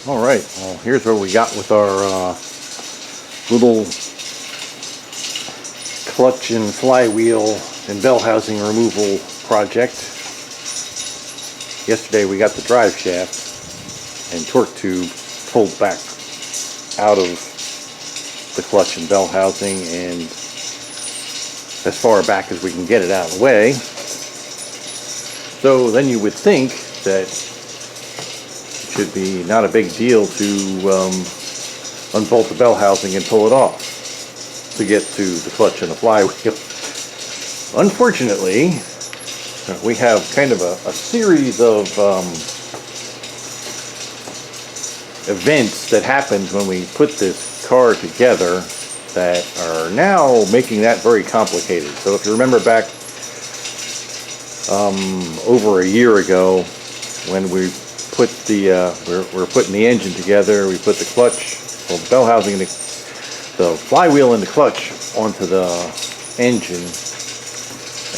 All right, well, here's what we got with our little clutch and flywheel and bell housing removal project. Yesterday we got the drive shaft and torque tube pulled back out of the clutch and bell housing, and as far back as we can get it out of the way. So then you would think that should be not a big deal to unbolt the bell housing and pull it off to get to the clutch and the flywheel. Unfortunately, we have kind of a series of events that happened when we put this car together that are now making that very complicated. So if you remember back over a year ago, when we put the we're putting the engine together, we put the clutch, well, the bell housing, the flywheel and the clutch onto the engine,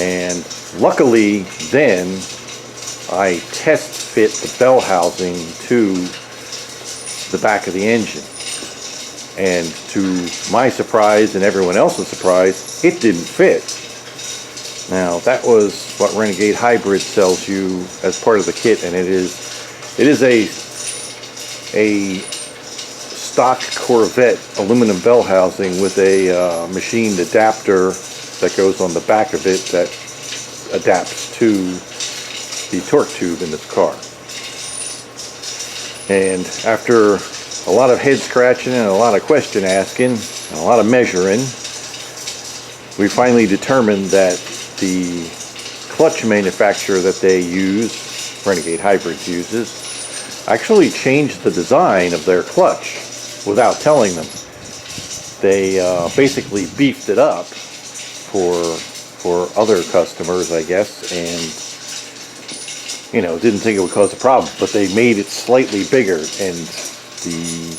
and luckily then I test fit the bell housing to the back of the engine, and to my surprise and everyone else's surprise, it didn't fit. Now that was what Renegade Hybrid sells you as part of the kit, and it is a stock Corvette aluminum bell housing with a machined adapter that goes on the back of it that adapts to the torque tube in this car. And after a lot of head scratching and a lot of question asking and a lot of measuring, we finally determined that the clutch manufacturer that they use, Renegade Hybrids uses, actually changed the design of their clutch without telling them. They basically beefed it up for other customers, I guess, and didn't think it would cause a problem, but they made it slightly bigger, and the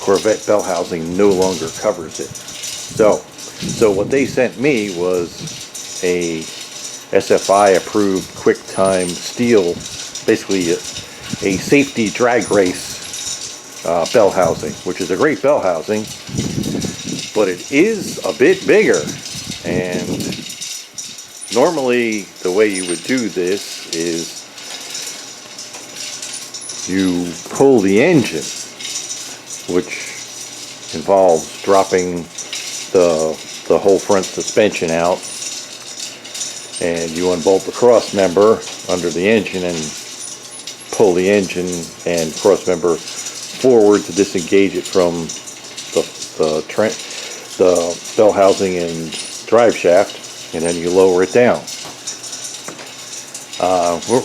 Corvette bell housing no longer covers it. So what they sent me was a SFI approved QuickTime steel, basically a safety drag race bell housing, which is a great bell housing, but it is a bit bigger. And normally the way you would do this is you pull the engine, which involves dropping the whole front suspension out, and you unbolt the cross member under the engine and pull the engine and cross member forward to disengage it from the bell housing and drive shaft, and then you lower it down.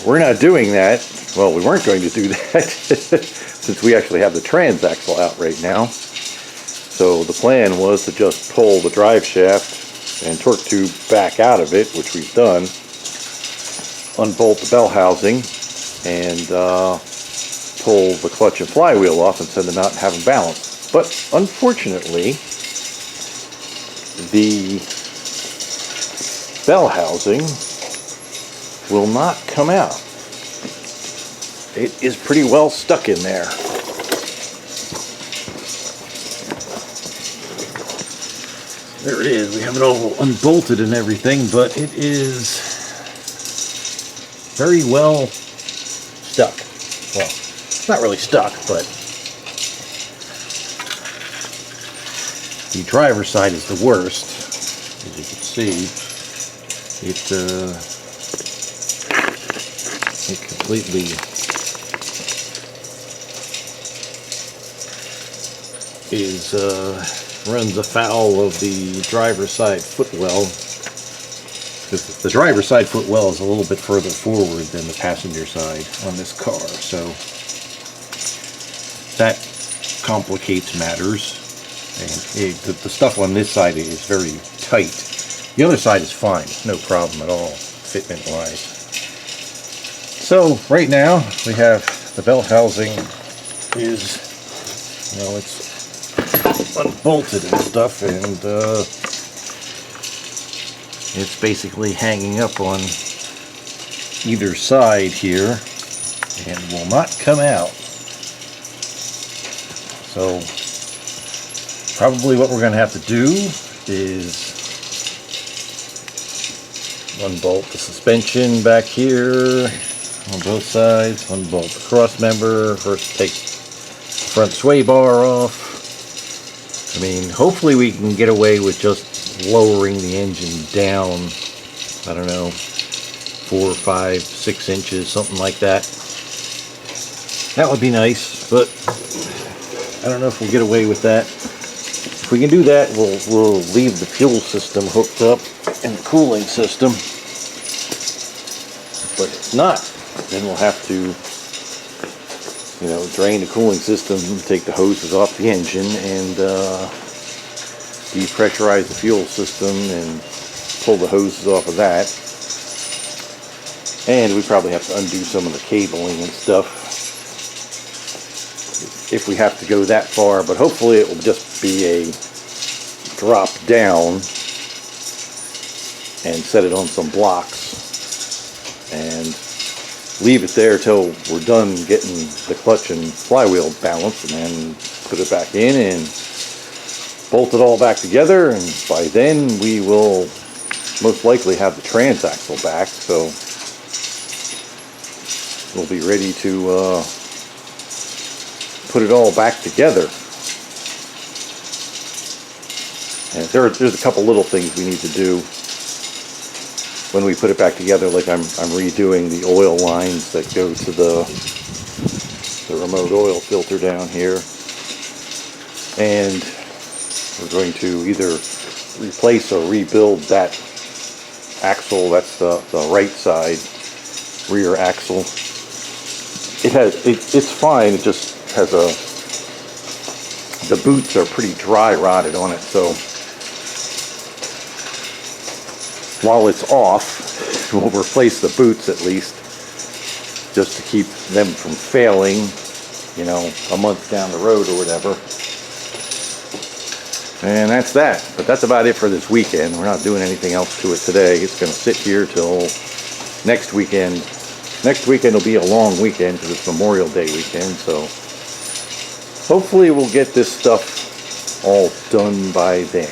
We're not doing that. Well, we weren't going to do that since we actually have the transaxle out right now. So the plan was to just pull the drive shaft and torque tube back out of it, which we've done, unbolt the bell housing, and pull the clutch and flywheel off and send them out and have them balanced. But unfortunately, the bell housing will not come out. It is pretty well stuck in there. There it is. We have it all unbolted and everything, but it is very well stuck. Well, it's not really stuck, but the driver's side is the worst. As you can see, it completely runs afoul of the driver's side footwell. The driver's side footwell is a little bit further forward than the passenger side on this car, so that complicates matters. And the stuff on this side is very tight. The other side is fine, no problem at all, fitment wise. So right now we have the bell housing is, it's unbolted and stuff, and it's basically hanging up on either side here and will not come out. So probably what we're going to have to do is unbolt the suspension back here on both sides, unbolt the cross member, first take the front sway bar off. I mean, hopefully we can get away with just lowering the engine down, I don't know, 4, 5, 6 inches, something like that. That would be nice, but I don't know if we'll get away with that. If we can do that, we'll leave the fuel system hooked up and the cooling system. But if not, then we'll have to, you know, drain the cooling system, take the hoses off the engine, and depressurize the fuel system and pull the hoses off of that. And we probably have to undo some of the cabling and stuff if we have to go that far, but hopefully it will just be a drop down and set it on some blocks and leave it there till we're done getting the clutch and flywheel balanced, and then put it back in and bolt it all back together, and by then we will most likely have the transaxle back, so we'll be ready to put it all back together. And there's a couple little things we need to do when we put it back together, like I'm redoing the oil lines that go to the remote oil filter down here, and we're going to either replace or rebuild that axle. That's the right side rear axle. It's fine. It just has the boots are pretty dry rotted on it, so while it's off, we'll replace the boots at least, just to keep them from failing, you know, a month down the road or whatever. And that's that. But that's about it for this weekend. We're not doing anything else to it today. It's going to sit here till next weekend. Next weekend will be a long weekend because it's Memorial Day weekend, so hopefully we'll get this stuff all done by then.